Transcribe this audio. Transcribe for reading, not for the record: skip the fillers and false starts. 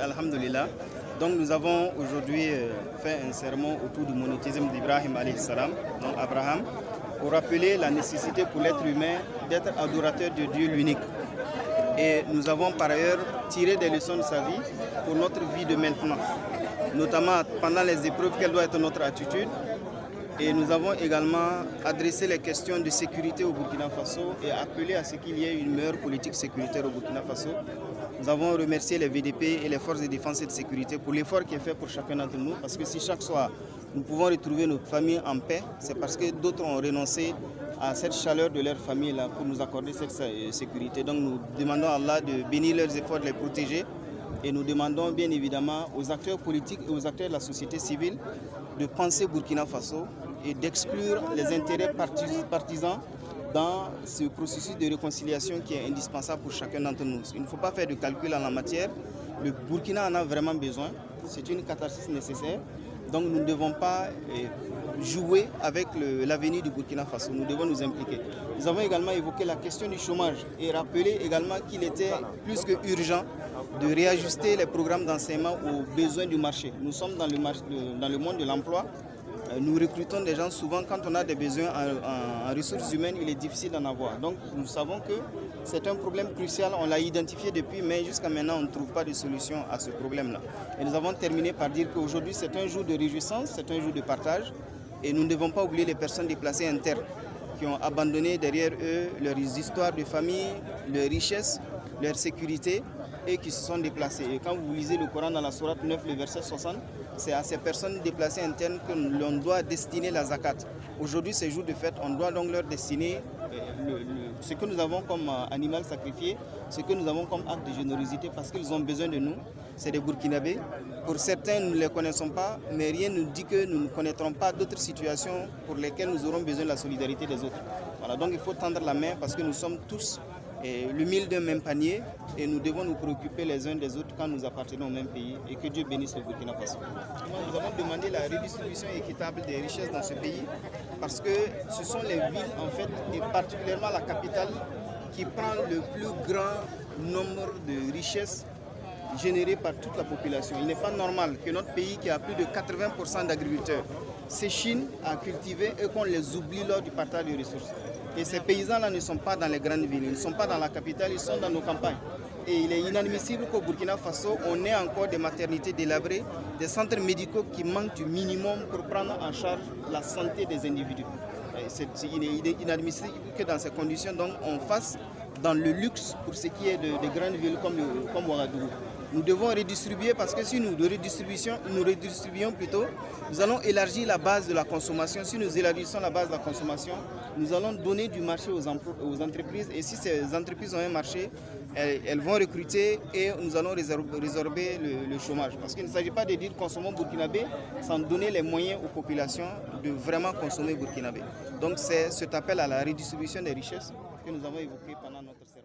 alhamdulillah. Donc nous avons aujourd'hui fait un sermon autour du monothéisme d'Ibrahim alayhi salam, donc Abraham, pour rappeler la nécessité pour l'être humain d'être adorateur de Dieu l'unique. Et nous avons par ailleurs tiré des leçons de sa vie pour notre vie de maintenant, notamment pendant les épreuves, quelle doit être notre attitude. Et nous avons également adressé les questions de sécurité au Burkina Faso et appelé à ce qu'il y ait une meilleure politique sécuritaire au Burkina Faso. Nous avons remercié les VDP et les forces de défense et de sécurité pour l'effort qui est fait pour chacun d'entre nous. Parce que si chaque soir nous pouvons retrouver nos familles en paix, c'est parce que d'autres ont renoncé à cette chaleur de leur famille là pour nous accorder cette sécurité. Donc nous demandons à Allah de bénir leurs efforts, de les protéger. Et nous demandons bien évidemment aux acteurs politiques et aux acteurs de la société civile de penser Burkina Faso et d'exclure les intérêts partisans dans ce processus de réconciliation qui est indispensable pour chacun d'entre nous. Il ne faut pas faire de calcul en la matière. Le Burkina en a vraiment besoin. C'est une catharsis nécessaire. Donc nous ne devons pas jouer avec l'avenir du Burkina Faso. Nous devons nous impliquer. Nous avons également évoqué la question du chômage et rappelé également qu'il était plus que urgent de réajuster les programmes d'enseignement aux besoins du marché. Nous sommes dans le monde de l'emploi. Nous recrutons des gens souvent quand on a des besoins en ressources humaines, il est difficile d'en avoir. Donc nous savons que c'est un problème crucial, on l'a identifié depuis, mais jusqu'à maintenant on ne trouve pas de solution à ce problème-là. Et nous avons terminé par dire qu'aujourd'hui c'est un jour de réjouissance, c'est un jour de partage et nous ne devons pas oublier les personnes déplacées internes qui ont abandonné derrière eux leurs histoires de famille, leurs richesses, leur sécurité et qui se sont déplacés. Et quand vous lisez le Coran dans la sourate 9, le verset 60, c'est à ces personnes déplacées internes que l'on doit destiner la zakat. Aujourd'hui, c'est jour de fête, on doit donc leur destiner ce que nous avons comme animal sacrifié, ce que nous avons comme acte de générosité parce qu'ils ont besoin de nous. C'est des Burkinabés. Pour certains, nous ne les connaissons pas, mais rien ne nous dit que nous ne connaîtrons pas d'autres situations pour lesquelles nous aurons besoin de la solidarité des autres. Voilà, donc il faut tendre la main parce que nous sommes tous le mille d'un même panier et nous devons nous préoccuper les uns des autres quand nous appartenons au même pays et que Dieu bénisse le Burkina Faso. Nous avons demandé la redistribution équitable des richesses dans ce pays parce que ce sont les villes en fait et particulièrement la capitale qui prend le plus grand nombre de richesses générées par toute la population. Il n'est pas normal que notre pays qui a plus de 80% d'agriculteurs s'échine à cultiver et qu'on les oublie lors du partage des ressources. Et ces paysans-là ne sont pas dans les grandes villes, ils ne sont pas dans la capitale, ils sont dans nos campagnes. Et il est inadmissible qu'au Burkina Faso, on ait encore des maternités délabrées, des centres médicaux qui manquent du minimum pour prendre en charge la santé des individus. Il est inadmissible que dans ces conditions, donc, on fasse dans le luxe pour ce qui est de grandes villes comme Ouagadougou. Nous devons redistribuer parce que si nous redistribuons plutôt, nous allons élargir la base de la consommation. Si nous élargissons la base de la consommation, nous allons donner du marché aux entreprises. Et si ces entreprises ont un marché, elles vont recruter et nous allons résorber le chômage. Parce qu'il ne s'agit pas de dire consommons burkinabé sans donner les moyens aux populations de vraiment consommer burkinabé. Donc c'est cet appel à la redistribution des richesses que nous avons évoqué pendant notre sermon.